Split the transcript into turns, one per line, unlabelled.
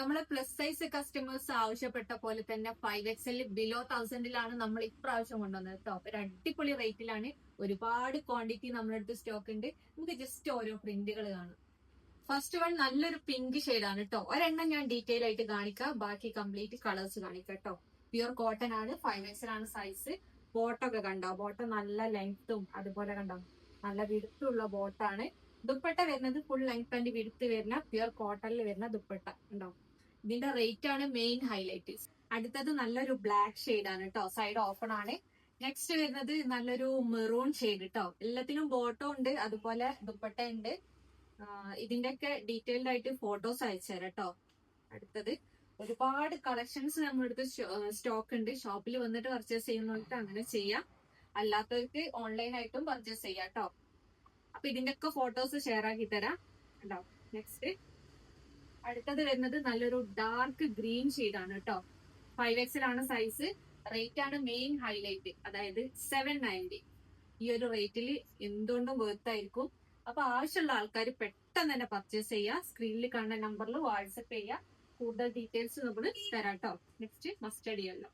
നമ്മളെ plus size customers ആവശ്യപ്പെട്ട പോലെ തന്നെ 5XL ബിലോ 1000 നമ്മൾ ഇപ്രാവശ്യം കൊണ്ടുവന്നത് കേട്ടോ. ഒരു അടിപൊളി റേറ്റിലാണ്. ഒരുപാട് ക്വാണ്ടിറ്റി നമ്മുടെ അടുത്ത് സ്റ്റോക്ക് ഉണ്ട്. നമുക്ക് ജസ്റ്റ് ഓരോ പ്രിന്റുകൾ കാണാം. ഫസ്റ്റ് വൺ നല്ലൊരു പിങ്ക് ആണ് കേട്ടോ. ഒരെണ്ണം ഞാൻ ഡീറ്റെയിൽ ആയിട്ട് കാണിക്കാം, ബാക്കി കംപ്ലീറ്റ് കളേഴ്സ് കാണിക്കാം കേട്ടോ. പ്യുർ കോട്ടൺ ആണ്, 5XL ആണ് സൈസ്. ബോട്ടൊക്കെ കണ്ടോ? ബോട്ടം നല്ല ലെങ്ത്തും അതുപോലെ കണ്ടോ നല്ല വിടുത്തുള്ള ബോട്ടാണ്. ദുപ്പട്ട വരുന്നത് ഫുൾ ലെങ്ത് ആൻഡ് വിടുത്ത് വരുന്ന പ്യുർ കോട്ടണിൽ വരുന്ന ദുപ്പട്ട ഉണ്ടാവും. ഇതിന്റെ റേറ്റ് ആണ് മെയിൻ ഹൈലൈറ്റ്. അടുത്തത് നല്ലൊരു ബ്ലാക്ക് ആണ് കേട്ടോ. സൈഡ് ഓപ്പൺ ആണ്. നെക്സ്റ്റ് വരുന്നത് നല്ലൊരു മെറൂൺ ഷെയ്ഡ് കേട്ടോ. എല്ലാത്തിനും ബോട്ടോ ഉണ്ട്, അതുപോലെ ദുപ്പട്ട ഉണ്ട്. ഇതിന്റെയൊക്കെ ഡീറ്റെയിൽഡ് ആയിട്ട് ഫോട്ടോസ് അയച്ചുതരാം കേട്ടോ. അടുത്തത് ഒരുപാട് കളക്ഷൻസ് നമ്മളെടുത്ത് സ്റ്റോക്ക് ഉണ്ട്. ഷോപ്പിൽ വന്നിട്ട് പർച്ചേസ് ചെയ്യുന്നവർക്ക് അങ്ങനെ ചെയ്യാം, അല്ലാത്തവർക്ക് ഓൺലൈൻ ആയിട്ടും പർച്ചേസ് ചെയ്യാം കേട്ടോ. അപ്പൊ ഇതിന്റെയൊക്കെ ഫോട്ടോസ് ഷെയർ ആക്കി തരാം കേട്ടോ. നെക്സ്റ്റ് അടുത്തത് വരുന്നത് നല്ലൊരു ഡാർക്ക് ഗ്രീൻ ആണ് കേട്ടോ. 5XL ആണ് സൈസ്. റേറ്റ് ആണ് മെയിൻ ഹൈലൈറ്റ്, അതായത് 790. ഈ ഒരു റേറ്റിൽ എന്തുകൊണ്ടും വേർത്തായിരിക്കും. അപ്പൊ ആവശ്യമുള്ള ആൾക്കാർ പെട്ടെന്ന് തന്നെ പർച്ചേസ് ചെയ്യുക. സ്ക്രീനിൽ കാണുന്ന നമ്പറിൽ വാട്സപ്പ് ചെയ്യുക. കൂടുതൽ ഡീറ്റെയിൽസ് നമ്മൾ തരാം കേട്ടോ. Next mustard yellow.